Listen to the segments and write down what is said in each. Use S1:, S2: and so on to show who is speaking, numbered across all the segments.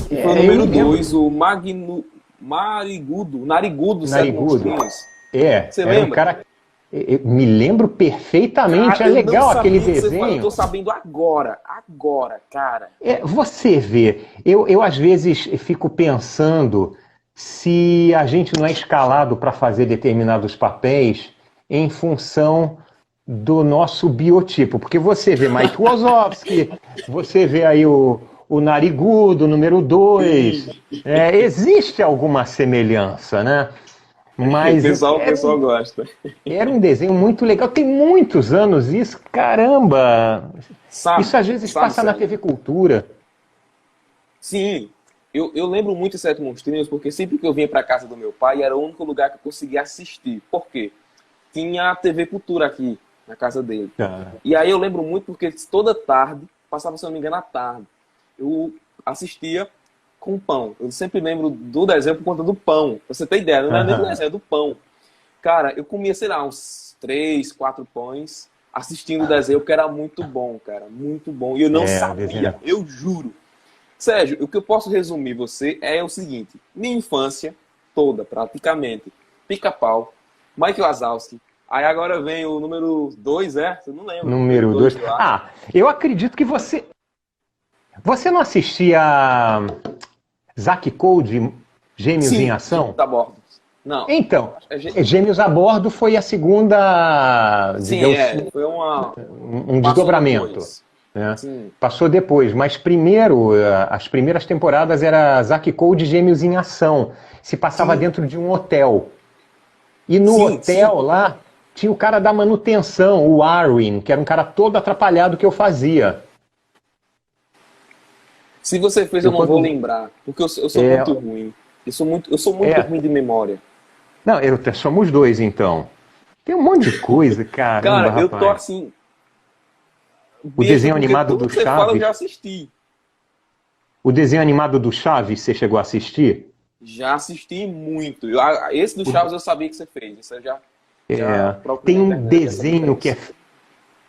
S1: E foi o número 2, o Narigudo, Sete
S2: Narigudo.
S1: Monstrinhos. Você
S2: Era um
S1: lembra?
S2: cara. Eu me lembro perfeitamente,
S1: Cara,
S2: é
S1: eu não
S2: legal aquele
S1: sabia que você fala, eu
S2: desenho.
S1: tô sabendo agora, cara.
S2: Você vê, eu às vezes fico pensando se a gente não é escalado para fazer determinados papéis em função do nosso biotipo. Porque você vê Mike Wazowski, você vê aí o Narigudo, número 2.
S1: Sim,
S2: Existe alguma semelhança, né?
S1: o
S2: Mas
S1: pessoal, o pessoal gosta.
S2: era um desenho muito legal. Tem muitos anos isso, caramba! Isso
S1: Sabe,
S2: às vezes
S1: sabe,
S2: passa na
S1: Sérgio?
S2: TV Cultura.
S1: Sim, eu lembro muito de Sete Monstrinhos porque sempre que eu vinha pra casa do meu pai era o único lugar que eu conseguia assistir. Por quê? Tinha a TV Cultura aqui na casa dele.
S2: Cara.
S1: E aí eu lembro muito porque toda tarde, passava, se eu não me engano, à tarde, eu assistia com pão. Eu sempre lembro do desenho por conta do pão. Pra você ter ideia, não era nem do
S2: Aham.
S1: desenho, é do pão. Cara, eu comia, sei lá, uns 3, 4 pães assistindo o desenho, porque era muito bom, cara. Muito bom. E eu não
S2: O desenho.
S1: sabia, eu juro. Sérgio, o que eu posso resumir você é o seguinte. Minha infância toda, praticamente. Pica-Pau, Mike Wazowski. Aí agora vem o número 2, é? Você não lembra? Número
S2: Número
S1: 2,
S2: 2.
S1: eu acho.
S2: Eu acredito que você. Você não assistia Zack Code, Gêmeos em
S1: Sim,
S2: Ação?
S1: da Bordos. Não.
S2: Então,
S1: É,
S2: Gêmeos a Bordo foi a segunda,
S1: sim,
S2: digamos,
S1: foi
S2: um
S1: passou
S2: desdobramento,
S1: depois.
S2: né?
S1: Sim.
S2: Passou depois, mas primeiro, as primeiras temporadas era Zack Code Gêmeos em Ação. Se passava
S1: Sim,
S2: dentro de um hotel. E no
S1: sim, sim.
S2: hotel lá tinha o cara da manutenção, o Arwin, que era um cara todo atrapalhado que eu fazia.
S1: Se você fez, eu
S2: Eu
S1: não vou
S2: quando
S1: lembrar, porque eu sou
S2: é,
S1: muito ruim. Eu sou muito
S2: é,
S1: ruim de memória.
S2: não, somos dois então. Tem um monte de coisa, caramba,
S1: Cara, eu tô
S2: rapaz.
S1: assim,
S2: O
S1: besta,
S2: desenho
S1: porque
S2: animado
S1: tudo
S2: do
S1: que você fala eu já
S2: Chaves,
S1: assisti.
S2: o desenho animado do Chaves, você chegou a assistir?
S1: Já assisti muito. Esse do
S2: O-
S1: Chaves eu sabia que você fez. Isso eu já
S2: é,
S1: procurei
S2: tem
S1: na
S2: um
S1: internet, já sabia que era
S2: desenho que
S1: isso.
S2: é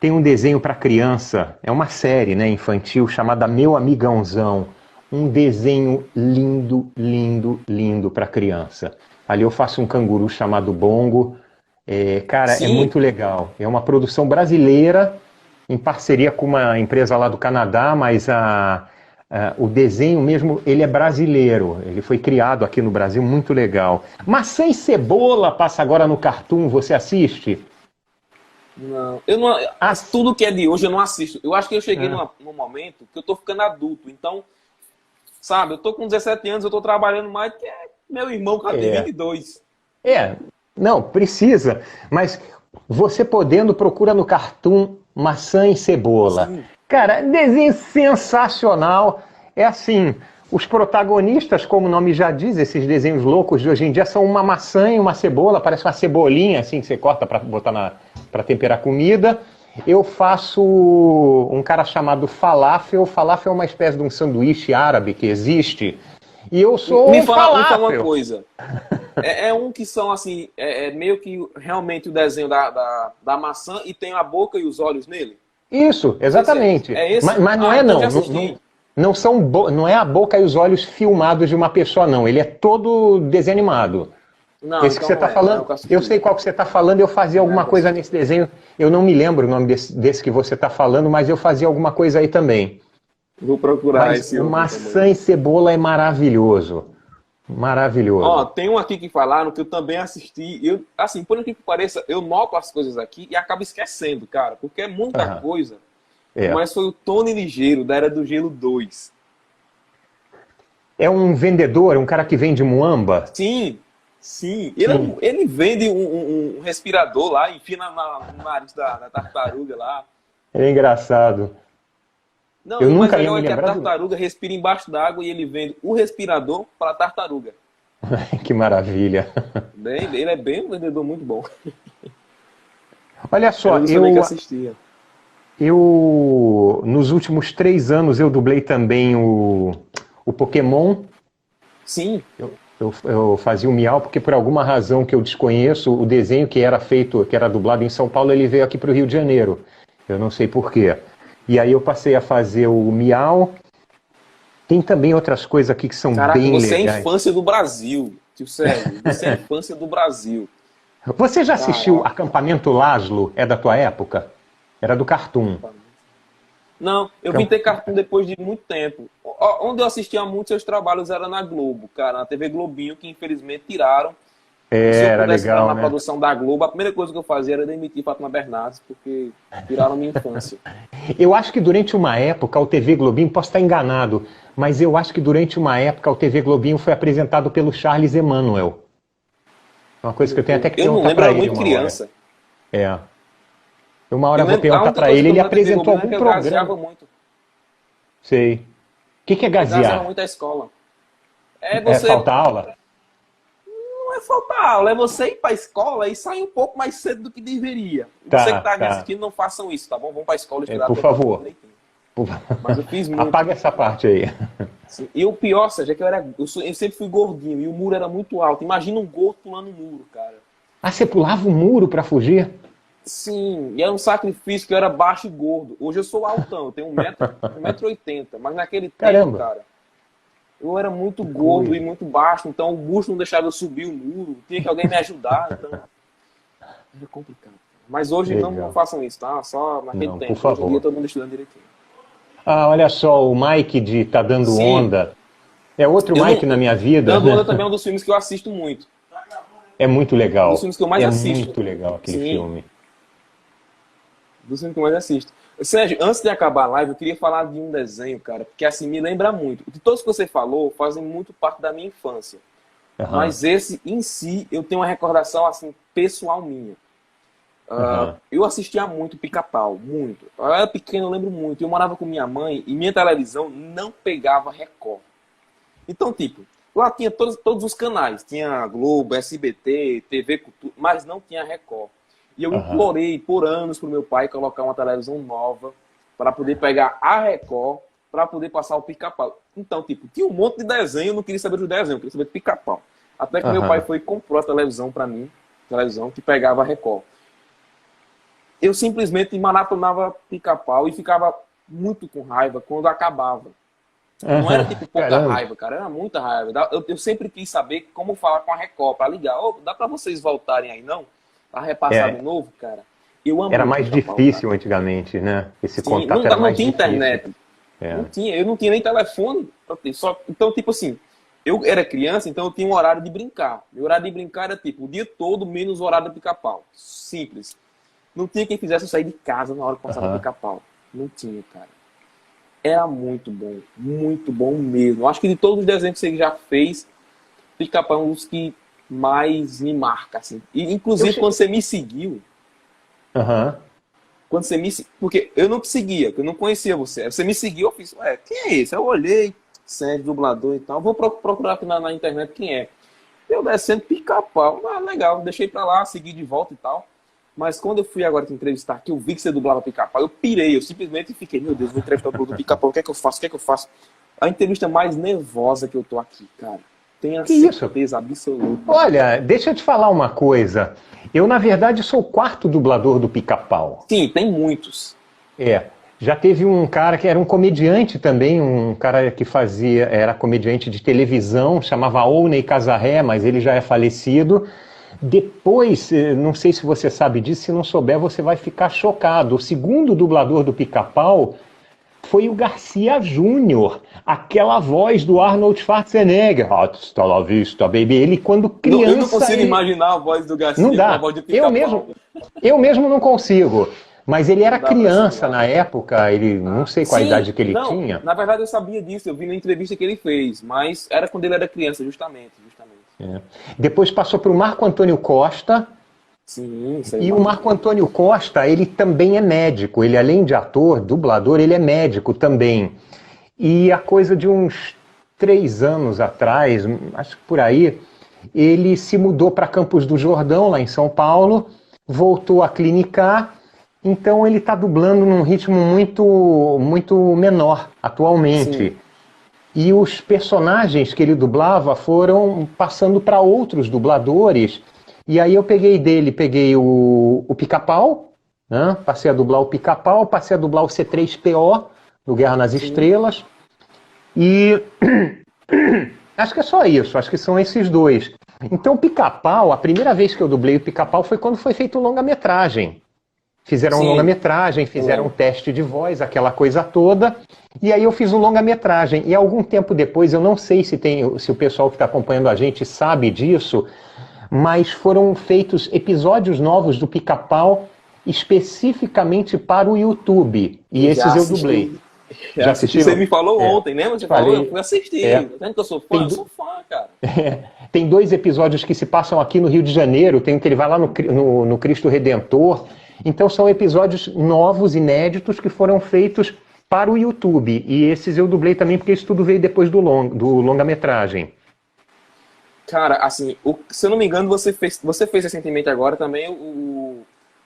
S2: Tem um desenho para criança, é uma série, né, infantil chamada Meu Amigãozão. Um desenho lindo, lindo, lindo para criança. Ali eu faço um canguru chamado Bongo. Cara, é
S1: Sim,
S2: muito legal. É uma produção brasileira em parceria com uma empresa lá do Canadá, mas o desenho mesmo, ele é brasileiro. Ele foi criado aqui no Brasil, muito legal. Maçã e Cebola passa agora no Cartoon, você assiste?
S1: não. Eu não.
S2: As...
S1: Tudo que é de hoje eu não assisto. Eu acho que eu cheguei num momento que eu tô ficando adulto. Então, sabe, eu tô com 17 anos, eu tô trabalhando mais que meu irmão, cara, tem
S2: É,
S1: 22.
S2: É, não, precisa, mas você podendo, procura no Cartoon Maçã e Cebola.
S1: Sim.
S2: Cara, desenho sensacional. É assim, os protagonistas, como o nome já diz, esses desenhos loucos de hoje em dia, são uma maçã e uma cebola, parece uma cebolinha assim que você corta para botar para temperar comida. Eu faço um cara chamado falafel. Falafel é uma espécie de um sanduíche árabe que existe. E eu sou
S1: Me
S2: um
S1: fala, me fala uma
S2: falafel.
S1: coisa. É um que são assim, é meio que realmente o desenho da maçã e tem a boca e os olhos nele?
S2: Isso,
S1: Não sei se é esse.
S2: exatamente.
S1: É
S2: Mas,
S1: esse?
S2: mas não
S1: Ah,
S2: é
S1: então já
S2: não.
S1: assisti.
S2: Não são não é a boca e os olhos filmados de uma pessoa, não. Ele é todo desenho animado.
S1: Não,
S2: Esse que
S1: então
S2: você
S1: não
S2: está
S1: é. Não é
S2: falando,
S1: o que eu
S2: eu
S1: assisti.
S2: sei qual que você está falando, eu fazia
S1: Não é o
S2: alguma
S1: que eu
S2: coisa
S1: assisti.
S2: nesse desenho. Eu não me lembro o nome desse que você está falando, mas eu fazia alguma coisa aí também.
S1: Vou procurar
S2: Mas
S1: esse
S2: o
S1: outro também.
S2: maçã e cebola é maravilhoso.
S1: Ó,
S2: Maravilhoso.
S1: tem um aqui que falaram que eu também assisti. Eu, assim, por incrível que pareça, eu noto as coisas aqui e acabo esquecendo, cara, porque é muita
S2: Aham,
S1: coisa.
S2: é.
S1: Mas foi o Tony Ligeiro, da Era do Gelo 2.
S2: É um vendedor, um cara que vende muamba?
S1: Sim, sim.
S2: Sim,
S1: Ele vende um respirador lá, enfia no nariz da tartaruga lá.
S2: é engraçado.
S1: Não,
S2: Eu
S1: e o mais
S2: nunca ia
S1: legal
S2: me
S1: é que a
S2: lembrar do.
S1: tartaruga respira embaixo d'água e ele vende o respirador para a tartaruga.
S2: Que maravilha.
S1: Ele é bem um vendedor muito bom.
S2: Olha
S1: Era
S2: só,
S1: do também que assistia.
S2: nos últimos 3 anos eu dublei também o Pokémon.
S1: Sim,
S2: Eu fazia o Miau porque por alguma razão que eu desconheço, o desenho que era feito, que era dublado em São Paulo, ele veio aqui para o Rio de Janeiro. Eu não sei por quê. E aí eu passei a fazer o Miau. Tem também outras coisas aqui que são
S1: Caraca,
S2: bem
S1: você
S2: legais.
S1: é a infância do Brasil, tio Sérgio. Você é a infância do Brasil.
S2: Você já assistiu
S1: Caraca.
S2: Acampamento Laszlo? É da tua época? Era do Cartoon.
S1: Não, eu vim ter Cartoon depois de muito tempo. Onde eu assistia muito seus trabalhos era na Globo, cara, na TV Globinho, que infelizmente tiraram. E se eu
S2: Era
S1: pudesse estar
S2: legal,
S1: na
S2: né?
S1: produção da Globo, a primeira coisa que eu fazia era demitir Fátima Bernardes, porque tiraram minha infância.
S2: Eu acho que durante uma época o TV Globinho, posso estar enganado, mas eu acho que durante uma época o TV Globinho foi apresentado pelo Charles Emanuel. É uma coisa que eu tenho até que
S1: Eu não
S2: perguntar
S1: lembro,
S2: para
S1: era
S2: ele
S1: muito
S2: uma hora.
S1: criança.
S2: É. Uma hora
S1: Eu
S2: eu vou
S1: lembro, a
S2: perguntar
S1: única
S2: para
S1: coisa
S2: ele,
S1: que eu
S2: ele
S1: lembro da TV
S2: apresentou
S1: Globinho é
S2: algum
S1: que eu gazeava
S2: programa.
S1: muito.
S2: Sei. O que é
S1: Eu gazeava
S2: gazear?
S1: muito a escola. É
S2: É
S1: você.
S2: faltar aula?
S1: Não é faltar aula, é você ir para a escola e sair um pouco mais cedo do que deveria. Você que
S2: Tá,
S1: está me
S2: tá.
S1: assistindo, não façam isso, tá bom? Vão para a escola estudar
S2: Por
S1: até o dia
S2: favor.
S1: direitinho. Mas eu fiz muito.
S2: Apaga essa parte aí.
S1: Sim. E o pior, Sérgio, é que eu sempre fui gordinho e o muro era muito alto. Imagina um gordo pulando um muro, cara.
S2: Ah, você pulava o muro para fugir?
S1: Sim, e era um sacrifício que eu era baixo e gordo. Hoje eu sou altão, eu tenho 1,80 m. Mas naquele tempo,
S2: Caramba.
S1: cara, eu era muito
S2: Que
S1: gordo e
S2: coisa.
S1: muito baixo, então o bucho não deixava eu subir o muro, tinha que alguém me ajudar, então era complicado. Mas hoje não
S2: Legal.
S1: façam isso, tá? Só naquele
S2: Não, por
S1: tempo. Hoje em dia
S2: favor.
S1: todo mundo estudando direitinho.
S2: Ah, olha só, o Mike de Tá Dando
S1: Sim,
S2: Onda. É outro
S1: eu
S2: Mike
S1: não.
S2: na minha vida,
S1: Dando
S2: né?
S1: Onda também é um dos filmes que eu assisto muito.
S2: É muito
S1: Um dos
S2: legal.
S1: filmes que eu mais
S2: É
S1: assisto.
S2: muito legal aquele
S1: Sim,
S2: filme.
S1: dos filmes que eu mais assisto. Sérgio, antes de acabar a live, eu queria falar de um desenho, cara, porque assim me lembra muito. De todos que você falou fazem muito parte da minha infância.
S2: Aham,
S1: Mas esse em si, eu tenho uma recordação assim pessoal minha.
S2: aham,
S1: Eu assistia muito Pica-Pau, muito. Eu era pequeno, eu lembro muito. Eu morava com minha mãe e minha televisão não pegava Record. Então, tipo, lá tinha todos os canais. Tinha Globo, SBT, TV Cultura, mas não tinha Record. E eu
S2: aham,
S1: implorei por anos pro meu pai colocar uma televisão nova para poder pegar a Record para poder passar o Pica-Pau. Então, tipo, tinha um monte de desenho, eu não queria saber do desenho, eu queria saber do Pica-Pau. Até que meu pai
S2: aham.
S1: foi e comprou a televisão para mim, televisão que pegava a Record. Eu simplesmente maratonava Pica-Pau e ficava muito com raiva quando acabava. Não era tipo pouca
S2: Caramba.
S1: raiva, cara, era muita raiva. Eu sempre quis saber como falar com a Record para ligar. Ô, dá para vocês voltarem aí, não? Para repassar de
S2: É,
S1: novo, cara. Eu amo
S2: era
S1: muito
S2: mais
S1: Pica-Pau, cara.
S2: difícil antigamente, né? Esse
S1: Sim,
S2: contato era
S1: não
S2: mais
S1: tinha
S2: difícil.
S1: internet.
S2: É.
S1: Não tinha, eu não tinha nem telefone pra ter. Só, então, tipo assim, eu era criança, então eu tinha um horário de brincar. Meu horário de brincar era tipo o dia todo menos o horário do Pica-Pau. Simples. Não tinha quem fizesse eu sair de casa na hora que passava o
S2: Aham.
S1: Pica-Pau. Não tinha, cara. Era muito bom mesmo. Eu acho que de todos os desenhos que você já fez, Pica-Pau é um dos que mais me marca, assim. E,
S2: Eu
S1: inclusive, quando
S2: cheguei.
S1: você me seguiu,
S2: Aham.
S1: quando você me porque eu não te seguia, porque eu não conhecia você. Aí você me seguiu, eu fiz, ué, quem é esse? Eu olhei, Sérgio, dublador e tal. Vou procurar aqui na internet quem é. Eu descendo Pica-Pau. Ah, legal, deixei pra lá, segui de volta e tal. Mas quando eu fui agora te entrevistar, que eu vi que você dublava Pica-Pau, eu pirei, eu simplesmente fiquei, meu Deus, vou entrevistar o dublador do Pica-Pau, o que é que eu faço? O que é que eu faço? A entrevista mais nervosa que eu tô aqui, cara. Tenha
S2: Que isso?
S1: certeza absoluta.
S2: Olha, deixa eu te falar uma coisa. Eu, na verdade, sou o quarto dublador do Pica-Pau.
S1: Sim, tem muitos.
S2: É. Já teve um cara que era um comediante também, um cara que fazia, era comediante de televisão, chamava Ouney Casarré, mas ele já é falecido. Depois, não sei se você sabe disso, se não souber, você vai ficar chocado. O segundo dublador do Pica-Pau foi o Garcia Júnior, aquela voz do Arnold Schwarzenegger. Hasta la vista, baby. Ele, quando
S1: Eu não
S2: criança,
S1: consigo imaginar a voz do
S2: não
S1: Garcia com a
S2: dá.
S1: voz de
S2: Eu
S1: Pica-Pau.
S2: mesmo, eu mesmo não consigo. Mas ele era
S1: Não dá pra
S2: criança
S1: assimilar.
S2: na época, ele não sei qual a
S1: Sim,
S2: idade que ele
S1: não,
S2: tinha.
S1: na verdade eu sabia disso, eu vi na entrevista que ele fez, mas era quando ele era criança, justamente.
S2: É. Depois passou para o Marco Antônio Costa,
S1: Sim, isso aí.
S2: e o Marco Antônio Costa, ele também é médico. Ele, além de ator, dublador, ele é médico também. E a coisa de uns 3 anos atrás, acho que por aí, ele se mudou para Campos do Jordão, lá em São Paulo, voltou a clinicar, então ele está dublando num ritmo muito menor atualmente.
S1: Sim,
S2: E os personagens que ele dublava foram passando para outros dubladores. E aí eu peguei dele, peguei o Pica-Pau, né? Passei a dublar o Pica-Pau, passei a dublar o C3PO, do Guerra nas Estrelas. E acho que é só isso, acho que são esses dois. Então o Pica-Pau, a primeira vez que eu dublei o Pica-Pau foi quando foi feito o longa-metragem. Fizeram um
S1: Sim.
S2: longa-metragem, fizeram um teste de voz, aquela coisa toda, e aí eu fiz o longa-metragem. E algum tempo depois, eu não sei se o pessoal que está acompanhando a gente sabe disso, mas foram feitos episódios novos do Pica-Pau especificamente para o YouTube. E esses eu dublei.
S1: Já assisti. Você me falou ontem, lembra? Você falou, eu fui assistir. Tá vendo que eu sou fã? Eu sou fã, cara.
S2: Tem 2 episódios que se passam aqui no Rio de Janeiro, tem um que ele vai lá no Cristo Redentor. Então são episódios novos, inéditos, que foram feitos para o YouTube. E esses eu dublei também, porque isso tudo veio depois do longa-metragem.
S1: Cara, assim, se eu não me engano, você fez recentemente agora também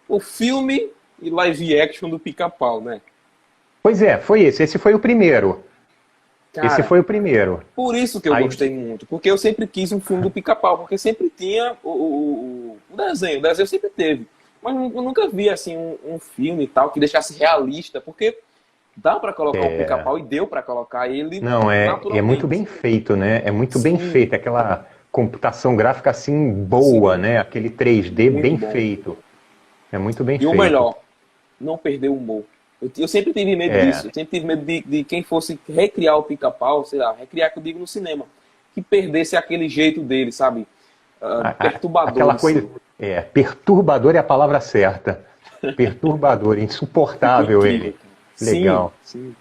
S1: o filme e live action do Pica-Pau, né?
S2: Pois é, foi esse. Esse foi o primeiro.
S1: Cara,
S2: esse foi o primeiro.
S1: Por isso que eu gostei muito. Porque eu sempre quis um filme do Pica-Pau. Porque sempre tinha o desenho. O desenho sempre teve. Mas eu nunca vi, assim, um filme e tal que deixasse realista. Porque dá pra colocar o Pica-Pau e deu pra colocar ele naturalmente.
S2: É muito bem feito, né? É muito bem feito. Aquela computação gráfica, assim, boa, né? Aquele 3D muito bem feito. É muito bem feito.
S1: E o melhor, não perder o humor. Eu sempre tive medo disso. Eu sempre tive medo de quem fosse recriar o Pica-Pau, sei lá, recriar, que eu digo, no cinema, que perdesse aquele jeito dele, sabe? Perturbador.
S2: Aquela coisa...
S1: Assim.
S2: Perturbador é a palavra certa. Perturbador, insuportável ele. Legal.
S1: Sim.